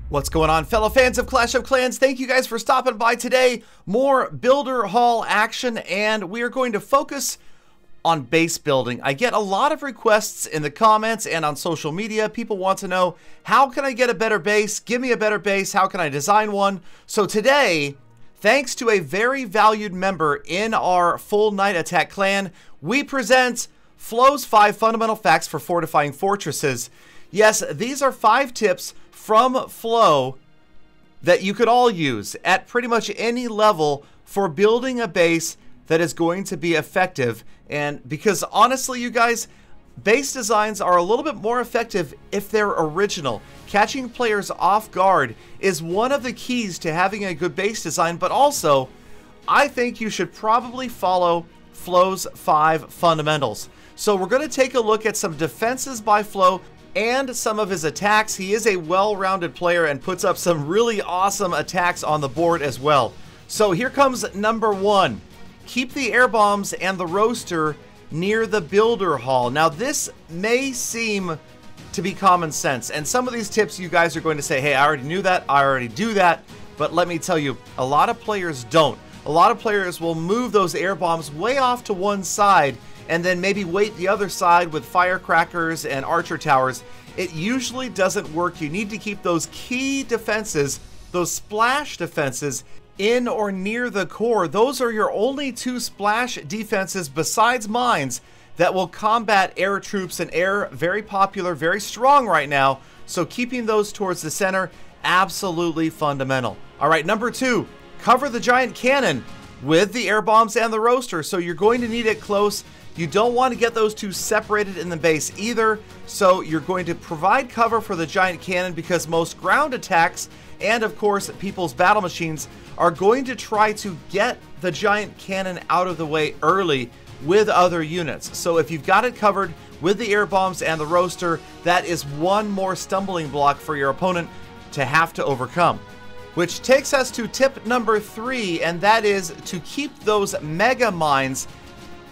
What's going on, fellow fans of Clash of Clans? Thank you guys for stopping by today. More Builder Hall action, and we are going to focus on base building. I get a lot of requests in the comments and on social media. People want to know, how can I get a better base? Give me a better base. How can I design one? So today, thanks to a very valued member in our full night attack clan, we present Flo's 5 fundamental facts for fortifying fortresses. Yes, these are 5 tips from Flo that you could all use at pretty much any level for building a base that is going to be effective. And because honestly, you guys, base designs are a little bit more effective if they're original. Catching players off guard is one of the keys to having a good base design, but also I think you should probably follow Flo's 5 fundamentals. So we're going to take a look at some defenses by Flo and some of his attacks. He is a well-rounded player and puts up some really awesome attacks on the board as well. So here comes number 1. Keep the air bombs and the roaster near the builder hall. Now this may seem to be common sense, and some of these tips you guys are going to say, hey, I already knew that, I already do that, but let me tell you, a lot of players don't. A lot of players will move those air bombs way off to one side and then maybe wait the other side with firecrackers and archer towers. It usually doesn't work. You need to keep those key defenses, those splash defenses, in or near the core. Those are your only 2 splash defenses besides mines that will combat air troops, and air, very popular, very strong right now. So keeping those towards the center, absolutely fundamental. All right, number 2, cover the giant cannon with the air bombs and the roaster. So you're going to need it close. You don't want to get those 2 separated in the base either, so you're going to provide cover for the giant cannon because most ground attacks and of course people's battle machines are going to try to get the giant cannon out of the way early with other units. So if you've got it covered with the air bombs and the roaster, that is one more stumbling block for your opponent to have to overcome. Which takes us to tip number 3, and that is to keep those mega mines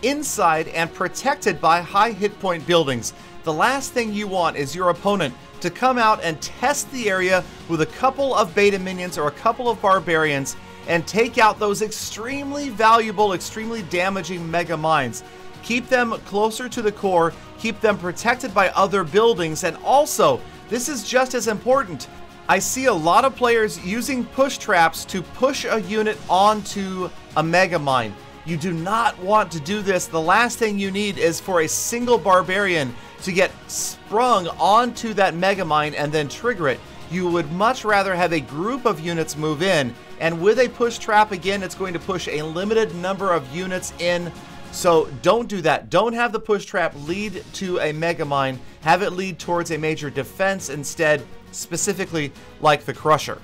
inside and protected by high hit point buildings. The last thing you want is your opponent to come out and test the area with a couple of beta minions or a couple of barbarians and take out those extremely valuable, extremely damaging mega mines. Keep them closer to the core, keep them protected by other buildings, and also, this is just as important, I see a lot of players using push traps to push a unit onto a mega mine. You do not want to do this. The last thing you need is for a single barbarian to get sprung onto that mega mine and then trigger it. You would much rather have a group of units move in, and with a push trap, again, it's going to push a limited number of units in. So don't do that. Don't have the push trap lead to a mega mine. Have it lead towards a major defense instead, specifically like the Crusher.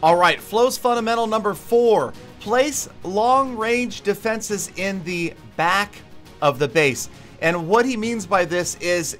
All right, Flo's fundamental number 4. Place long-range defenses in the back of the base. And what he means by this is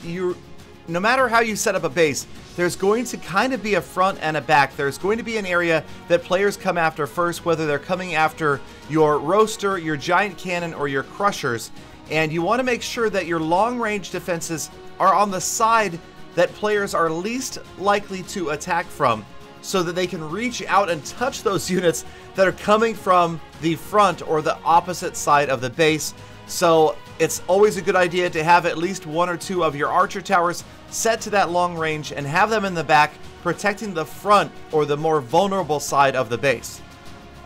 no matter how you set up a base, there's going to kind of be a front and a back. There's going to be an area that players come after first, whether they're coming after your roaster, your giant cannon, or your crushers. And you want to make sure that your long-range defenses are on the side that players are least likely to attack from, so that they can reach out and touch those units that are coming from the front or the opposite side of the base. So it's always a good idea to have at least 1 or 2 of your archer towers set to that long range and have them in the back, protecting the front or the more vulnerable side of the base.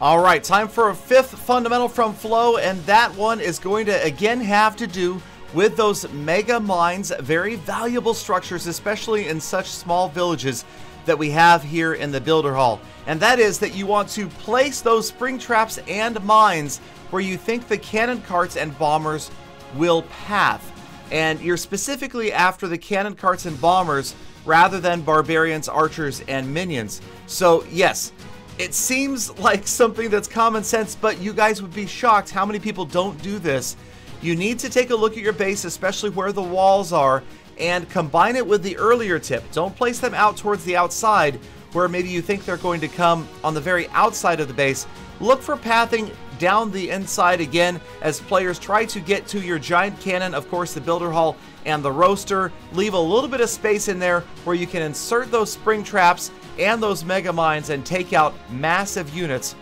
All right, time for a 5th fundamental from Flo, and that one is going to again have to do with those mega mines, very valuable structures, especially in such small villages that we have here in the Builder Hall. And that is that you want to place those spring traps and mines where you think the cannon carts and bombers will path. And you're specifically after the cannon carts and bombers rather than barbarians, archers, and minions. So yes, it seems like something that's common sense, but you guys would be shocked how many people don't do this. You need to take a look at your base, especially where the walls are, and combine it with the earlier tip. Don't place them out towards the outside where maybe you think they're going to come on the very outside of the base. Look for pathing down the inside again as players try to get to your giant cannon, of course the builder hall and the roaster. Leave a little bit of space in there where you can insert those spring traps and those mega mines and take out massive units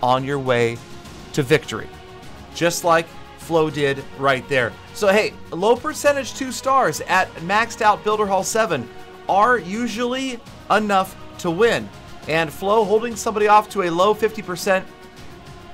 on your way to victory. Just like Flo did right there. So hey, low percentage 2 stars at maxed out Builder Hall 7 are usually enough to win. And Flo holding somebody off to a low 50%,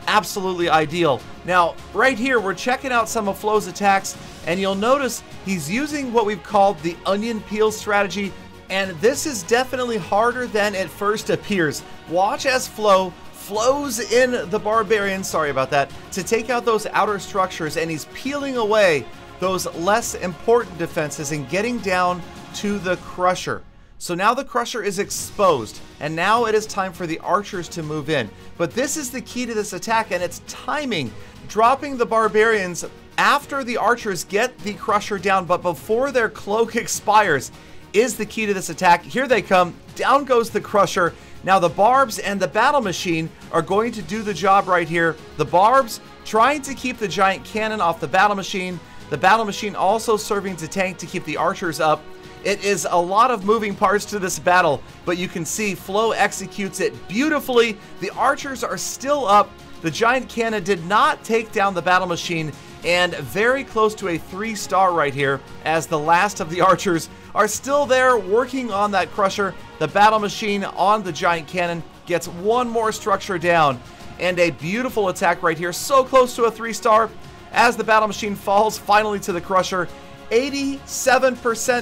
absolutely ideal. Now, right here, we're checking out some of Flo's attacks, and you'll notice he's using what we've called the onion peel strategy, and this is definitely harder than it first appears. Watch as Flo flows in the barbarians, sorry about that, to take out those outer structures, and he's peeling away those less important defenses and getting down to the crusher. So now the crusher is exposed, and now it is time for the archers to move in. But this is the key to this attack, and it's timing. Dropping the barbarians after the archers get the crusher down, but before their cloak expires, is the key to this attack. Here they come. Down goes the crusher. Now the barbs and the battle machine are going to do the job right here. The barbs trying to keep the giant cannon off the battle machine. The battle machine also serving to tank to keep the archers up. It is a lot of moving parts to this battle, but you can see Flo executes it beautifully. The archers are still up. The giant cannon did not take down the battle machine, and very close to a 3-star right here, as the last of the archers are still there working on that crusher. The battle machine on the giant cannon gets one more structure down, and a beautiful attack right here, so close to a 3-star as the battle machine falls finally to the crusher. 87%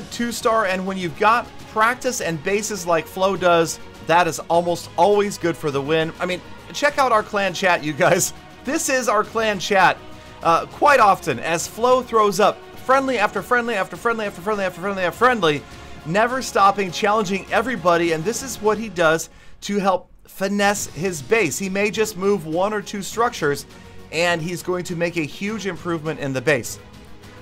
2-star, and when you've got practice and bases like Flo does, that is almost always good for the win. I mean, check out our clan chat, you guys. This is our clan chat quite often as Flo throws up friendly after friendly after friendly after friendly after friendly after friendly, never stopping, challenging everybody, and this is what he does to help finesse his base. He may just move 1 or 2 structures, and he's going to make a huge improvement in the base.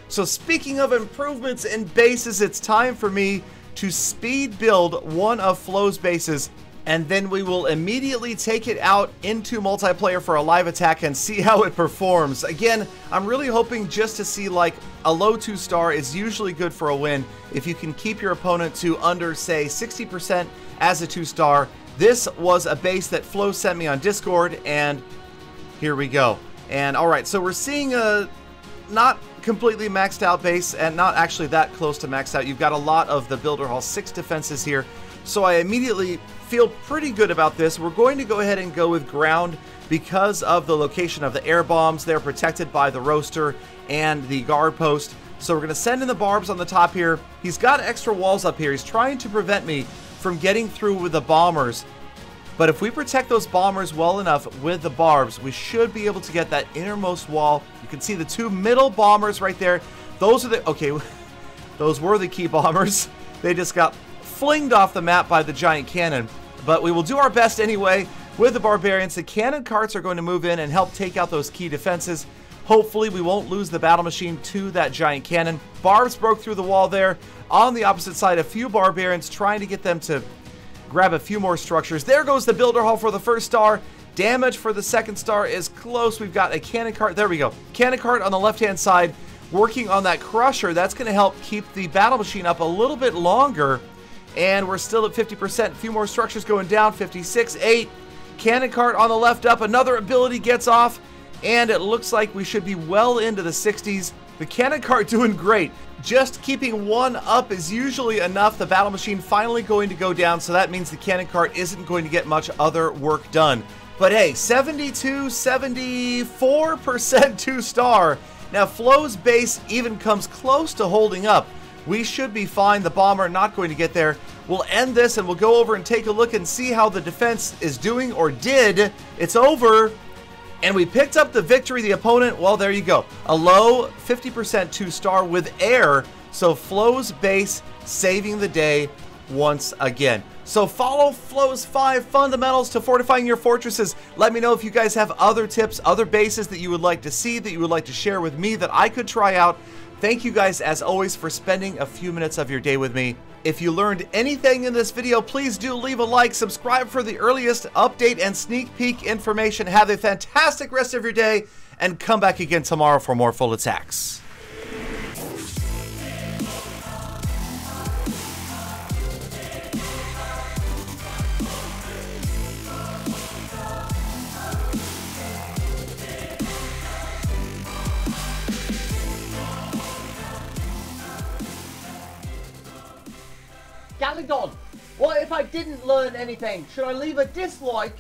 So speaking of improvements in bases, it's time for me to speed build one of Flo's bases, and then we will immediately take it out into multiplayer for a live attack and see how it performs. Again, I'm really hoping just to see, like, a low 2-star is usually good for a win if you can keep your opponent to under, say, 60% as a 2-star. This was a base that Flo sent me on Discord, and here we go. And alright, so we're seeing a not completely maxed out base, and not actually that close to maxed out. You've got a lot of the Builder Hall 6 defenses here, so I immediately feel pretty good about this. We're going to go ahead and go with ground because of the location of the air bombs. They're protected by the roaster and the guard post, so we're going to send in the barbs on the top here. He's got extra walls up here. He's trying to prevent me from getting through with the bombers, but if we protect those bombers well enough with the barbs, we should be able to get that innermost wall. You can see the 2 middle bombers right there. Those are the, okay, those were the key bombers. They just got flinged off the map by the giant cannon, but we will do our best anyway with the barbarians. The cannon carts are going to move in and help take out those key defenses. Hopefully we won't lose the battle machine to that giant cannon. Barbs broke through the wall there. On the opposite side, a few barbarians trying to get them to grab a few more structures. There goes the Builder Hall for the 1st star. Damage for the 2nd star is close. We've got a cannon cart. There we go. Cannon cart on the left-hand side working on that crusher. That's going to help keep the battle machine up a little bit longer. And we're still at 50%. A few more structures going down. 56, 8. Cannon cart on the left up. Another ability gets off. And it looks like we should be well into the 60s. The cannon cart doing great. Just keeping 1 up is usually enough. The battle machine finally going to go down, so that means the cannon cart isn't going to get much other work done. But hey, 72, 74% 2-star. Now Flo's base even comes close to holding up. We should be fine. The bomber not going to get there. We'll end this and we'll go over and take a look and see how the defense is doing, or did. It's over. And we picked up the victory. The opponent, well, there you go. A low 50% 2-star with air. So Flo's base saving the day once again. So follow Flo's 5 fundamentals to fortifying your fortresses. Let me know if you guys have other tips, other bases that you would like to see, that you would like to share with me, that I could try out. Thank you guys, as always, for spending a few minutes of your day with me. If you learned anything in this video, please do leave a like, subscribe for the earliest update and sneak peek information. Have a fantastic rest of your day, and come back again tomorrow for more full attacks. Galadon. Well, if I didn't learn anything, should I leave a dislike?